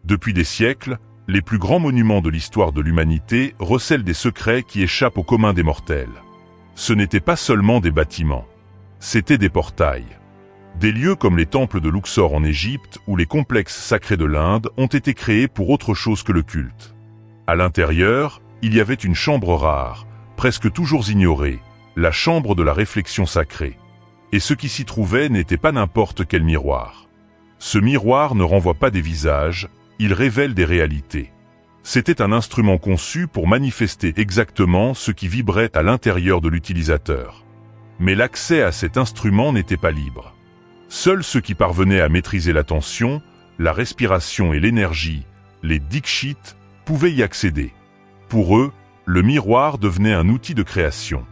Depuis des siècles, les plus grands monuments de l'histoire de l'humanité recèlent des secrets qui échappent au commun des mortels. Ce n'étaient pas seulement des bâtiments, c'étaient des portails. Des lieux comme les temples de Luxor en Égypte ou les complexes sacrés de l'Inde ont été créés pour autre chose que le culte. À l'intérieur, il y avait une chambre rare, presque toujours ignorée, la chambre de la réflexion sacrée. Et ce qui s'y trouvait n'était pas n'importe quel miroir. Ce miroir ne renvoie pas des visages, il révèle des réalités. C'était un instrument conçu pour manifester exactement ce qui vibrait à l'intérieur de l'utilisateur. Mais l'accès à cet instrument n'était pas libre. Seuls ceux qui parvenaient à maîtriser l'attention, la respiration et l'énergie, les dikshits, pouvaient y accéder. Pour eux, le miroir devenait un outil de création.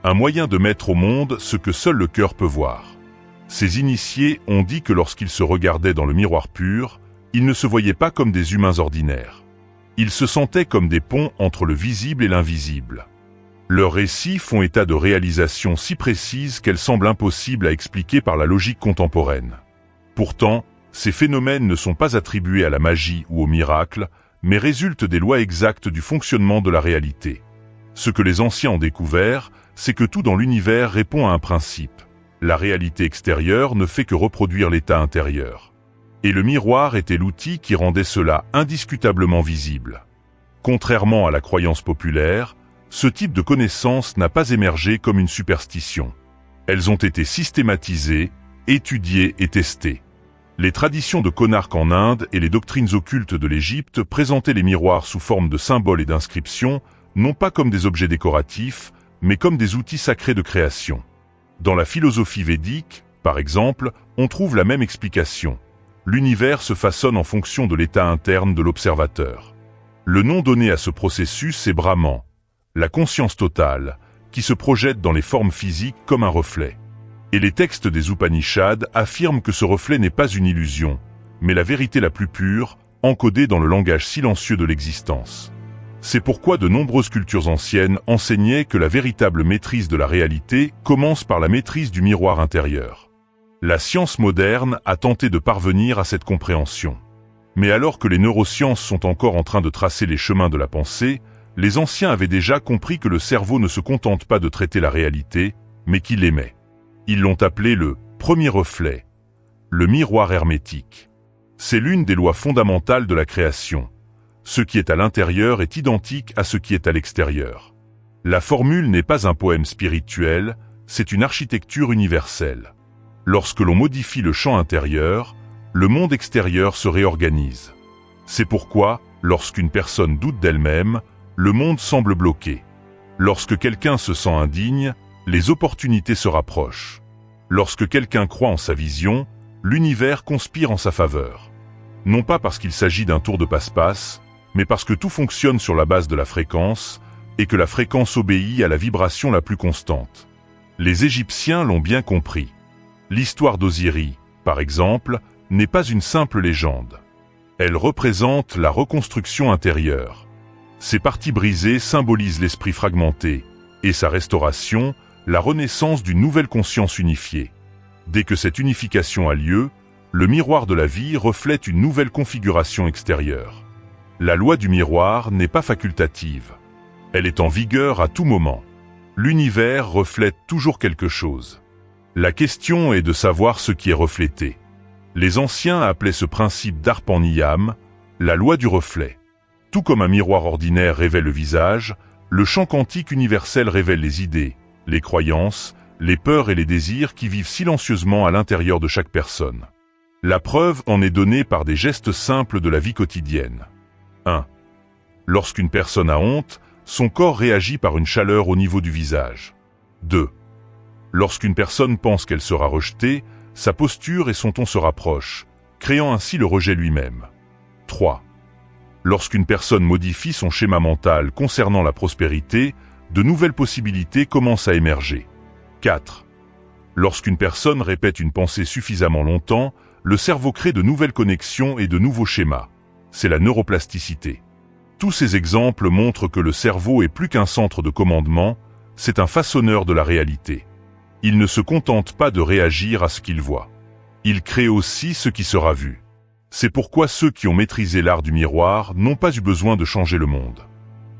Un moyen de mettre au monde ce que seul le cœur peut voir. Ces initiés ont dit que lorsqu'ils se regardaient dans le miroir pur, ils ne se voyaient pas comme des humains ordinaires. Ils se sentaient comme des ponts entre le visible et l'invisible. Leurs récits font état de réalisations si précises qu'elles semblent impossibles à expliquer par la logique contemporaine. Pourtant, ces phénomènes ne sont pas attribués à la magie ou au miracle, mais résultent des lois exactes du fonctionnement de la réalité. Ce que les anciens ont découvert, c'est que tout dans l'univers répond à un principe. La réalité extérieure ne fait que reproduire l'état intérieur. Et le miroir était l'outil qui rendait cela indiscutablement visible. Contrairement à la croyance populaire, ce type de connaissances n'a pas émergé comme une superstition. Elles ont été systématisées, étudiées et testées. Les traditions de Konark en Inde et les doctrines occultes de l'Égypte présentaient les miroirs sous forme de symboles et d'inscriptions, non pas comme des objets décoratifs, mais comme des outils sacrés de création. Dans la philosophie védique, par exemple, on trouve la même explication. L'univers se façonne en fonction de l'état interne de l'observateur. Le nom donné à ce processus est Brahman, la conscience totale, qui se projette dans les formes physiques comme un reflet. Et les textes des Upanishads affirment que ce reflet n'est pas une illusion, mais la vérité la plus pure, encodée dans le langage silencieux de l'existence. C'est pourquoi de nombreuses cultures anciennes enseignaient que la véritable maîtrise de la réalité commence par la maîtrise du miroir intérieur. La science moderne a tenté de parvenir à cette compréhension. Mais alors que les neurosciences sont encore en train de tracer les chemins de la pensée, les anciens avaient déjà compris que le cerveau ne se contente pas de traiter la réalité, mais qu'il l'émet. Ils l'ont appelé le premier reflet, le miroir hermétique. C'est l'une des lois fondamentales de la création. Ce qui est à l'intérieur est identique à ce qui est à l'extérieur. La formule n'est pas un poème spirituel, c'est une architecture universelle. Lorsque l'on modifie le champ intérieur, le monde extérieur se réorganise. C'est pourquoi, lorsqu'une personne doute d'elle-même, le monde semble bloqué. Lorsque quelqu'un se sent indigne, les opportunités se rapprochent. Lorsque quelqu'un croit en sa vision, l'univers conspire en sa faveur. Non pas parce qu'il s'agit d'un tour de passe-passe, mais parce que tout fonctionne sur la base de la fréquence, et que la fréquence obéit à la vibration la plus constante. Les Égyptiens l'ont bien compris. L'histoire d'Osiris, par exemple, n'est pas une simple légende. Elle représente la reconstruction intérieure. Ses parties brisées symbolisent l'esprit fragmenté, et sa restauration, la renaissance d'une nouvelle conscience unifiée. Dès que cette unification a lieu, le miroir de la vie reflète une nouvelle configuration extérieure. La loi du miroir n'est pas facultative. Elle est en vigueur à tout moment. L'univers reflète toujours quelque chose. La question est de savoir ce qui est reflété. Les anciens appelaient ce principe d'Arpan-Niyam, la loi du reflet. Tout comme un miroir ordinaire révèle le visage, le champ quantique universel révèle les idées, les croyances, les peurs et les désirs qui vivent silencieusement à l'intérieur de chaque personne. La preuve en est donnée par des gestes simples de la vie quotidienne. 1. Lorsqu'une personne a honte, son corps réagit par une chaleur au niveau du visage. 2. Lorsqu'une personne pense qu'elle sera rejetée, sa posture et son ton se rapprochent, créant ainsi le rejet lui-même. 3. Lorsqu'une personne modifie son schéma mental concernant la prospérité, de nouvelles possibilités commencent à émerger. 4. Lorsqu'une personne répète une pensée suffisamment longtemps, le cerveau crée de nouvelles connexions et de nouveaux schémas. C'est la neuroplasticité. Tous ces exemples montrent que le cerveau est plus qu'un centre de commandement, c'est un façonneur de la réalité. Il ne se contente pas de réagir à ce qu'il voit. Il crée aussi ce qui sera vu. C'est pourquoi ceux qui ont maîtrisé l'art du miroir n'ont pas eu besoin de changer le monde.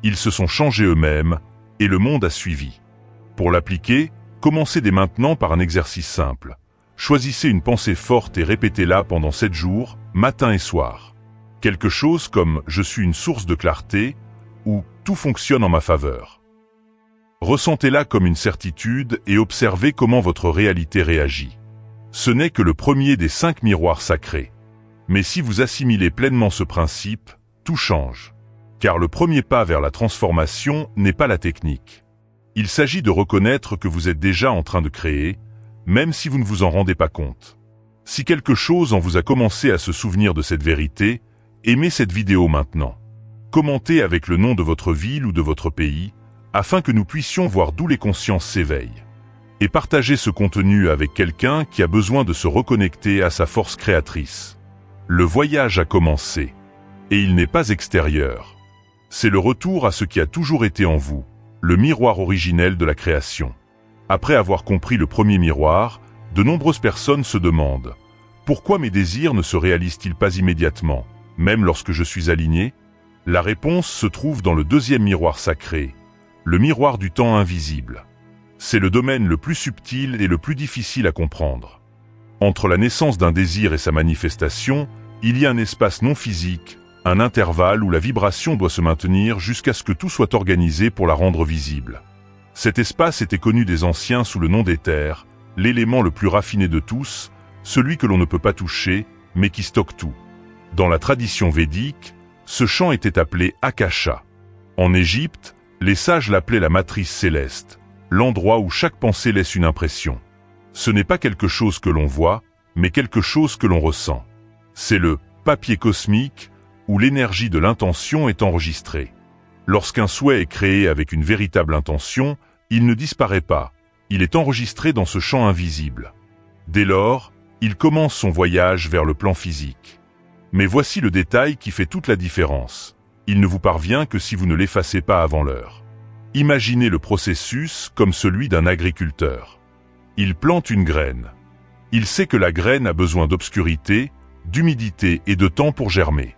Ils se sont changés eux-mêmes, et le monde a suivi. Pour l'appliquer, commencez dès maintenant par un exercice simple. Choisissez une pensée forte et répétez-la pendant 7 jours, matin et soir. Quelque chose comme « Je suis une source de clarté » ou « Tout fonctionne en ma faveur ». Ressentez-la comme une certitude et observez comment votre réalité réagit. Ce n'est que le premier des 5 miroirs sacrés. Mais si vous assimilez pleinement ce principe, tout change. Car le premier pas vers la transformation n'est pas la technique. Il s'agit de reconnaître que vous êtes déjà en train de créer, même si vous ne vous en rendez pas compte. Si quelque chose en vous a commencé à se souvenir de cette vérité, aimez cette vidéo maintenant. Commentez avec le nom de votre ville ou de votre pays, afin que nous puissions voir d'où les consciences s'éveillent. Et partagez ce contenu avec quelqu'un qui a besoin de se reconnecter à sa force créatrice. Le voyage a commencé. Et il n'est pas extérieur. C'est le retour à ce qui a toujours été en vous, le miroir originel de la création. Après avoir compris le premier miroir, de nombreuses personnes se demandent « Pourquoi mes désirs ne se réalisent-ils pas immédiatement, même lorsque je suis aligné ?» La réponse se trouve dans le deuxième miroir sacré, le miroir du temps invisible. C'est le domaine le plus subtil et le plus difficile à comprendre. Entre la naissance d'un désir et sa manifestation, il y a un espace non physique, un intervalle où la vibration doit se maintenir jusqu'à ce que tout soit organisé pour la rendre visible. Cet espace était connu des anciens sous le nom d'éther, l'élément le plus raffiné de tous, celui que l'on ne peut pas toucher, mais qui stocke tout. Dans la tradition védique, ce champ était appelé Akasha. En Égypte, les sages l'appelaient la matrice céleste, l'endroit où chaque pensée laisse une impression. Ce n'est pas quelque chose que l'on voit, mais quelque chose que l'on ressent. C'est le papier cosmique, où l'énergie de l'intention est enregistrée. Lorsqu'un souhait est créé avec une véritable intention, il ne disparaît pas, il est enregistré dans ce champ invisible. Dès lors, il commence son voyage vers le plan physique. Mais voici le détail qui fait toute la différence. Il ne vous parvient que si vous ne l'effacez pas avant l'heure. Imaginez le processus comme celui d'un agriculteur. Il plante une graine. Il sait que la graine a besoin d'obscurité, d'humidité et de temps pour germer.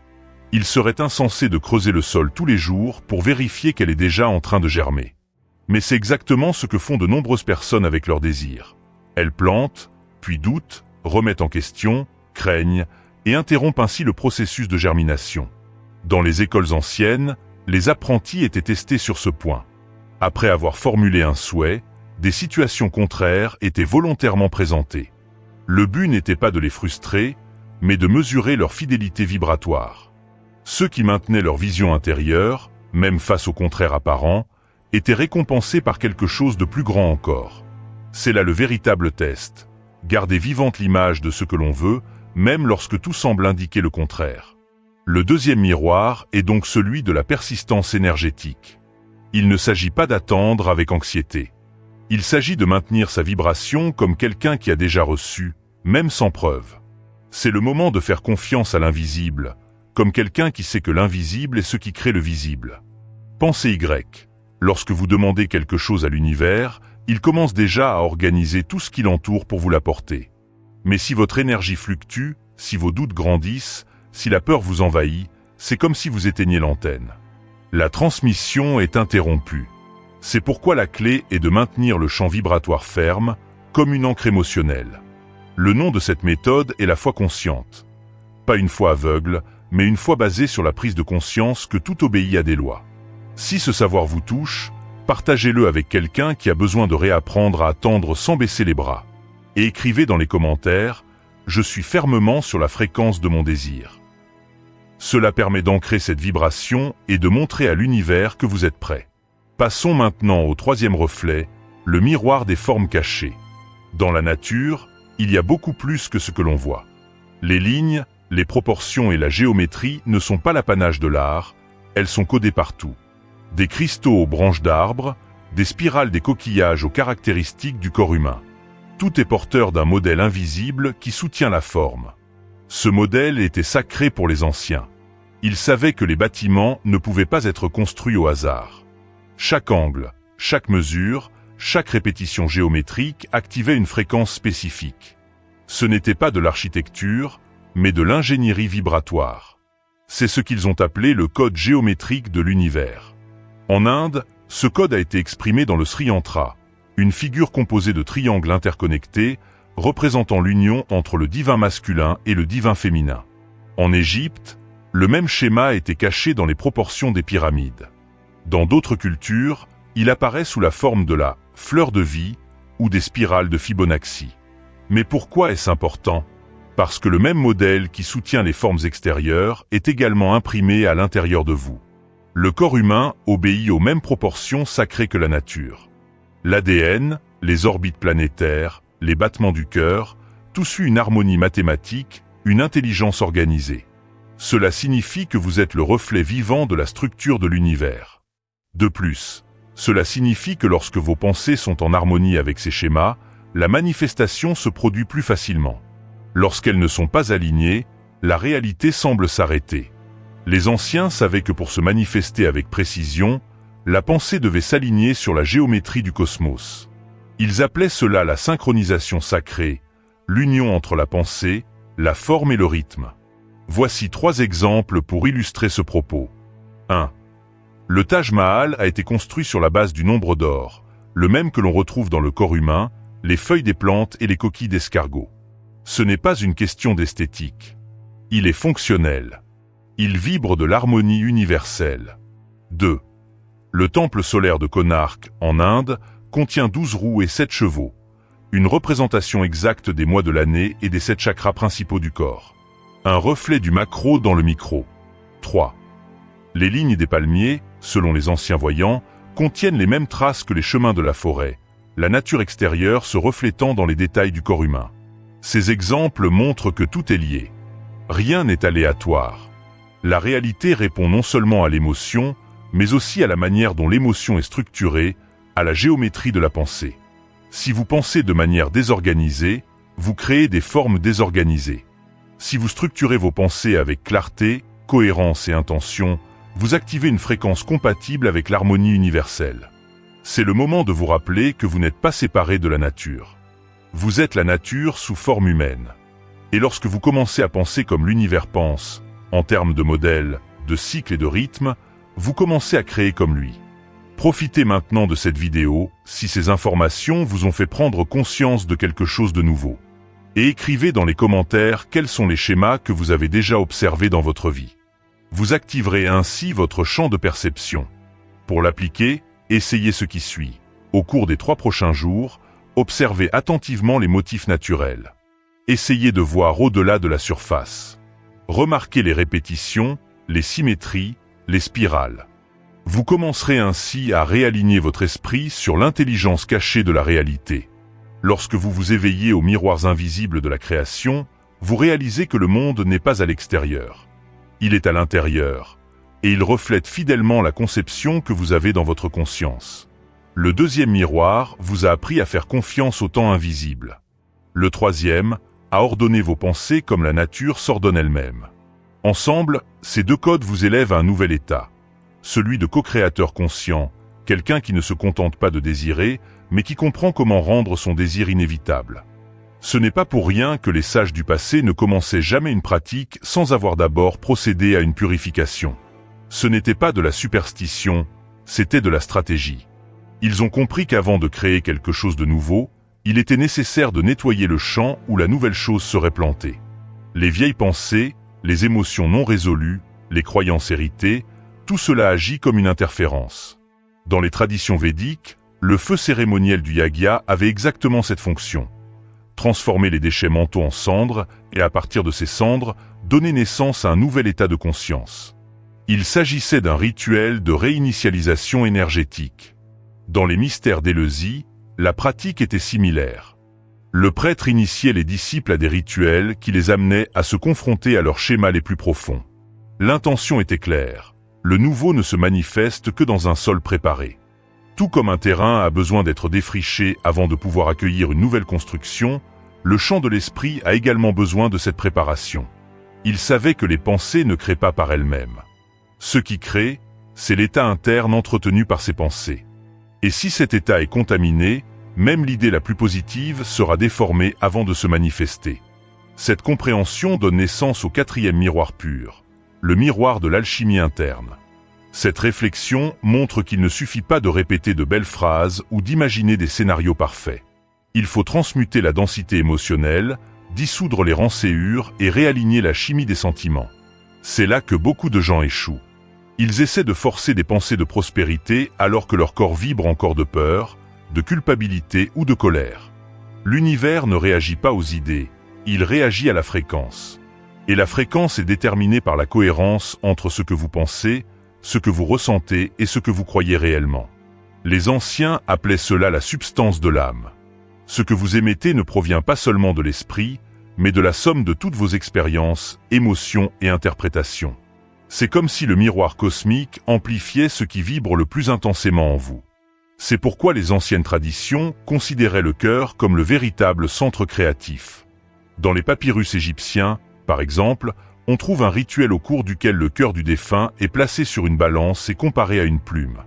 Il serait insensé de creuser le sol tous les jours pour vérifier qu'elle est déjà en train de germer. Mais c'est exactement ce que font de nombreuses personnes avec leurs désirs. Elles plantent, puis doutent, remettent en question, craignent, et interrompent ainsi le processus de germination. Dans les écoles anciennes, les apprentis étaient testés sur ce point. Après avoir formulé un souhait, des situations contraires étaient volontairement présentées. Le but n'était pas de les frustrer, mais de mesurer leur fidélité vibratoire. Ceux qui maintenaient leur vision intérieure, même face au contraire apparent, étaient récompensés par quelque chose de plus grand encore. C'est là le véritable test. Garder vivante l'image de ce que l'on veut, même lorsque tout semble indiquer le contraire. Le deuxième miroir est donc celui de la persistance énergétique. Il ne s'agit pas d'attendre avec anxiété. Il s'agit de maintenir sa vibration comme quelqu'un qui a déjà reçu, même sans preuve. C'est le moment de faire confiance à l'invisible, comme quelqu'un qui sait que l'invisible est ce qui crée le visible. Pensez Y. Lorsque vous demandez quelque chose à l'univers, il commence déjà à organiser tout ce qui l'entoure pour vous l'apporter. Mais si votre énergie fluctue, si vos doutes grandissent, si la peur vous envahit, c'est comme si vous éteignez l'antenne. La transmission est interrompue. C'est pourquoi la clé est de maintenir le champ vibratoire ferme, comme une ancre émotionnelle. Le nom de cette méthode est la foi consciente. Pas une foi aveugle, mais une foi basée sur la prise de conscience que tout obéit à des lois. Si ce savoir vous touche, partagez-le avec quelqu'un qui a besoin de réapprendre à attendre sans baisser les bras. Et écrivez dans les commentaires « Je suis fermement sur la fréquence de mon désir ». Cela permet d'ancrer cette vibration et de montrer à l'univers que vous êtes prêt. Passons maintenant au troisième reflet, le miroir des formes cachées. Dans la nature, il y a beaucoup plus que ce que l'on voit. Les lignes, les proportions et la géométrie ne sont pas l'apanage de l'art, elles sont codées partout. Des cristaux aux branches d'arbres, des spirales des coquillages aux caractéristiques du corps humain. Tout est porteur d'un modèle invisible qui soutient la forme. Ce modèle était sacré pour les anciens. Ils savaient que les bâtiments ne pouvaient pas être construits au hasard. Chaque angle, chaque mesure, chaque répétition géométrique activait une fréquence spécifique. Ce n'était pas de l'architecture, mais de l'ingénierie vibratoire. C'est ce qu'ils ont appelé le code géométrique de l'univers. En Inde, ce code a été exprimé dans le Sri Yantra, une figure composée de triangles interconnectés représentant l'union entre le divin masculin et le divin féminin. En Égypte, le même schéma était caché dans les proportions des pyramides. Dans d'autres cultures, il apparaît sous la forme de la fleur de vie ou des spirales de Fibonacci. Mais pourquoi est-ce important ? Parce que le même modèle qui soutient les formes extérieures est également imprimé à l'intérieur de vous. Le corps humain obéit aux mêmes proportions sacrées que la nature. L'ADN, les orbites planétaires, les battements du cœur, tout suit une harmonie mathématique, une intelligence organisée. Cela signifie que vous êtes le reflet vivant de la structure de l'univers. De plus, cela signifie que lorsque vos pensées sont en harmonie avec ces schémas, la manifestation se produit plus facilement. Lorsqu'elles ne sont pas alignées, la réalité semble s'arrêter. Les anciens savaient que pour se manifester avec précision, la pensée devait s'aligner sur la géométrie du cosmos. Ils appelaient cela la synchronisation sacrée, l'union entre la pensée, la forme et le rythme. Voici 3 exemples pour illustrer ce propos. 1. Le Taj Mahal a été construit sur la base du nombre d'or, le même que l'on retrouve dans le corps humain, les feuilles des plantes et les coquilles d'escargot. Ce n'est pas une question d'esthétique. Il est fonctionnel. Il vibre de l'harmonie universelle. 2. Le temple solaire de Konark, en Inde, contient 12 roues et 7 chevaux, une représentation exacte des mois de l'année et des 7 chakras principaux du corps. Un reflet du macro dans le micro. 3. Les lignes des palmiers, selon les anciens voyants, contiennent les mêmes traces que les chemins de la forêt, la nature extérieure se reflétant dans les détails du corps humain. Ces exemples montrent que tout est lié. Rien n'est aléatoire. La réalité répond non seulement à l'émotion, mais aussi à la manière dont l'émotion est structurée, à la géométrie de la pensée. Si vous pensez de manière désorganisée, vous créez des formes désorganisées. Si vous structurez vos pensées avec clarté, cohérence et intention, vous activez une fréquence compatible avec l'harmonie universelle. C'est le moment de vous rappeler que vous n'êtes pas séparé de la nature. Vous êtes la nature sous forme humaine. Et lorsque vous commencez à penser comme l'univers pense, en termes de modèle, de cycle et de rythme, vous commencez à créer comme lui. Profitez maintenant de cette vidéo, si ces informations vous ont fait prendre conscience de quelque chose de nouveau. Et écrivez dans les commentaires quels sont les schémas que vous avez déjà observés dans votre vie. Vous activerez ainsi votre champ de perception. Pour l'appliquer, essayez ce qui suit. Au cours des 3 prochains jours, observez attentivement les motifs naturels. Essayez de voir au-delà de la surface. Remarquez les répétitions, les symétries, les spirales. Vous commencerez ainsi à réaligner votre esprit sur l'intelligence cachée de la réalité. Lorsque vous vous éveillez aux miroirs invisibles de la création, vous réalisez que le monde n'est pas à l'extérieur. Il est à l'intérieur, et il reflète fidèlement la conception que vous avez dans votre conscience. Le 2e miroir vous a appris à faire confiance au temps invisible. Le 3e a ordonné vos pensées comme la nature s'ordonne elle-même. Ensemble, ces 2 codes vous élèvent à un nouvel état. Celui de co-créateur conscient, quelqu'un qui ne se contente pas de désirer, mais qui comprend comment rendre son désir inévitable. Ce n'est pas pour rien que les sages du passé ne commençaient jamais une pratique sans avoir d'abord procédé à une purification. Ce n'était pas de la superstition, c'était de la stratégie. Ils ont compris qu'avant de créer quelque chose de nouveau, il était nécessaire de nettoyer le champ où la nouvelle chose serait plantée. Les vieilles pensées, les émotions non résolues, les croyances héritées, tout cela agit comme une interférence. Dans les traditions védiques, le feu cérémoniel du yagya avait exactement cette fonction. Transformer les déchets mentaux en cendres et à partir de ces cendres, donner naissance à un nouvel état de conscience. Il s'agissait d'un rituel de réinitialisation énergétique. Dans les mystères d'Éleusis, la pratique était similaire. Le prêtre initiait les disciples à des rituels qui les amenaient à se confronter à leurs schémas les plus profonds. L'intention était claire. Le nouveau ne se manifeste que dans un sol préparé. Tout comme un terrain a besoin d'être défriché avant de pouvoir accueillir une nouvelle construction, le champ de l'esprit a également besoin de cette préparation. Il savait que les pensées ne créent pas par elles-mêmes. Ce qui crée, c'est l'état interne entretenu par ces pensées. Et si cet état est contaminé, même l'idée la plus positive sera déformée avant de se manifester. Cette compréhension donne naissance au quatrième miroir pur, le miroir de l'alchimie interne. Cette réflexion montre qu'il ne suffit pas de répéter de belles phrases ou d'imaginer des scénarios parfaits. Il faut transmuter la densité émotionnelle, dissoudre les rancéures et réaligner la chimie des sentiments. C'est là que beaucoup de gens échouent. Ils essaient de forcer des pensées de prospérité alors que leur corps vibre encore de peur, de culpabilité ou de colère. L'univers ne réagit pas aux idées, il réagit à la fréquence. Et la fréquence est déterminée par la cohérence entre ce que vous pensez, ce que vous ressentez et ce que vous croyez réellement. Les anciens appelaient cela la substance de l'âme. Ce que vous émettez ne provient pas seulement de l'esprit, mais de la somme de toutes vos expériences, émotions et interprétations. C'est comme si le miroir cosmique amplifiait ce qui vibre le plus intensément en vous. C'est pourquoi les anciennes traditions considéraient le cœur comme le véritable centre créatif. Dans les papyrus égyptiens, par exemple, on trouve un rituel au cours duquel le cœur du défunt est placé sur une balance et comparé à une plume.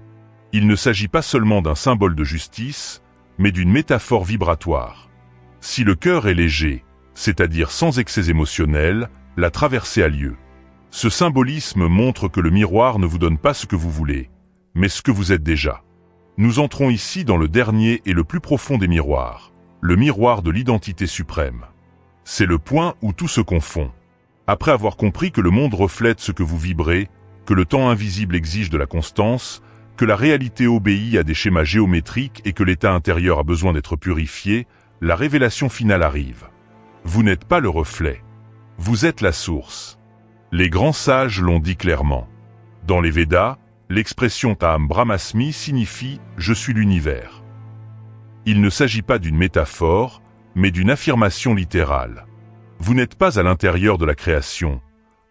Il ne s'agit pas seulement d'un symbole de justice, mais d'une métaphore vibratoire. Si le cœur est léger, c'est-à-dire sans excès émotionnel, la traversée a lieu. Ce symbolisme montre que le miroir ne vous donne pas ce que vous voulez, mais ce que vous êtes déjà. Nous entrons ici dans le dernier et le plus profond des miroirs, le miroir de l'identité suprême. C'est le point où tout se confond. Après avoir compris que le monde reflète ce que vous vibrez, que le temps invisible exige de la constance, que la réalité obéit à des schémas géométriques et que l'état intérieur a besoin d'être purifié, la révélation finale arrive. Vous n'êtes pas le reflet. Vous êtes la source. Les grands sages l'ont dit clairement. Dans les Védas, l'expression Taham Brahmasmi signifie « je suis l'univers ». Il ne s'agit pas d'une métaphore, mais d'une affirmation littérale. Vous n'êtes pas à l'intérieur de la création,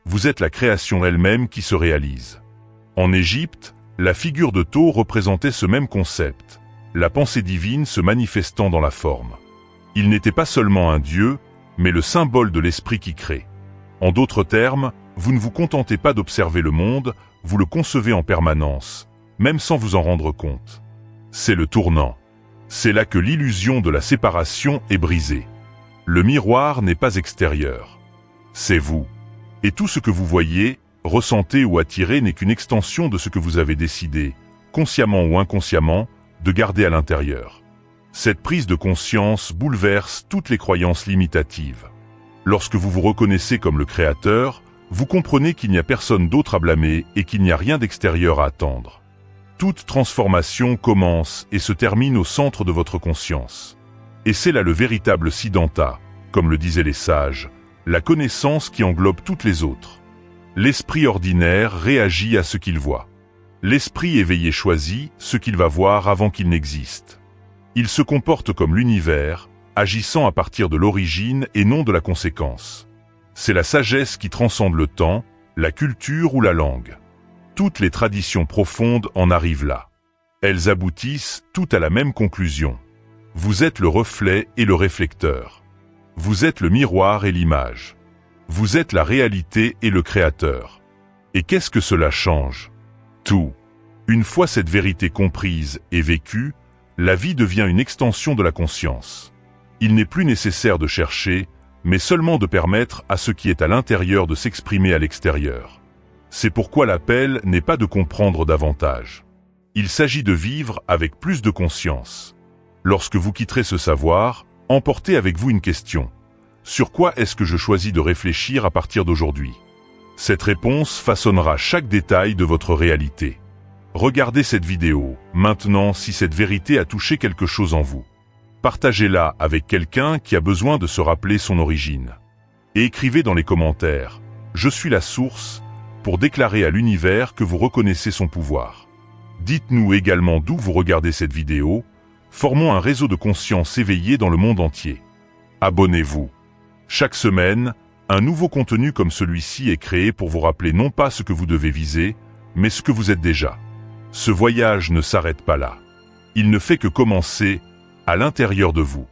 vous êtes la création elle-même qui se réalise. En Égypte, la figure de taureau représentait ce même concept, la pensée divine se manifestant dans la forme. Il n'était pas seulement un dieu, mais le symbole de l'esprit qui crée. En d'autres termes, vous ne vous contentez pas d'observer le monde, vous le concevez en permanence, même sans vous en rendre compte. C'est le tournant. C'est là que l'illusion de la séparation est brisée. Le miroir n'est pas extérieur. C'est vous. Et tout ce que vous voyez, ressentez ou attirez n'est qu'une extension de ce que vous avez décidé, consciemment ou inconsciemment, de garder à l'intérieur. Cette prise de conscience bouleverse toutes les croyances limitatives. Lorsque vous vous reconnaissez comme le créateur, vous comprenez qu'il n'y a personne d'autre à blâmer et qu'il n'y a rien d'extérieur à attendre. Toute transformation commence et se termine au centre de votre conscience. Et c'est là le véritable Siddhanta, comme le disaient les sages, la connaissance qui englobe toutes les autres. L'esprit ordinaire réagit à ce qu'il voit. L'esprit éveillé choisit ce qu'il va voir avant qu'il n'existe. Il se comporte comme l'univers, agissant à partir de l'origine et non de la conséquence. C'est la sagesse qui transcende le temps, la culture ou la langue. Toutes les traditions profondes en arrivent là. Elles aboutissent toutes à la même conclusion. Vous êtes le reflet et le réflecteur. Vous êtes le miroir et l'image. Vous êtes la réalité et le créateur. Et qu'est-ce que cela change? Tout. Une fois cette vérité comprise et vécue, la vie devient une extension de la conscience. Il n'est plus nécessaire de chercher, mais seulement de permettre à ce qui est à l'intérieur de s'exprimer à l'extérieur. C'est pourquoi l'appel n'est pas de comprendre davantage. Il s'agit de vivre avec plus de conscience. Lorsque vous quitterez ce savoir, emportez avec vous une question. Sur quoi est-ce que je choisis de réfléchir à partir d'aujourd'hui? Cette réponse façonnera chaque détail de votre réalité. Regardez cette vidéo, maintenant si cette vérité a touché quelque chose en vous. Partagez-la avec quelqu'un qui a besoin de se rappeler son origine. Et écrivez dans les commentaires « Je suis la source » pour déclarer à l'univers que vous reconnaissez son pouvoir. Dites-nous également d'où vous regardez cette vidéo. Formons un réseau de conscience éveillée dans le monde entier. Abonnez-vous. Chaque semaine, un nouveau contenu comme celui-ci est créé pour vous rappeler non pas ce que vous devez viser, mais ce que vous êtes déjà. Ce voyage ne s'arrête pas là. Il ne fait que commencer à l'intérieur de vous.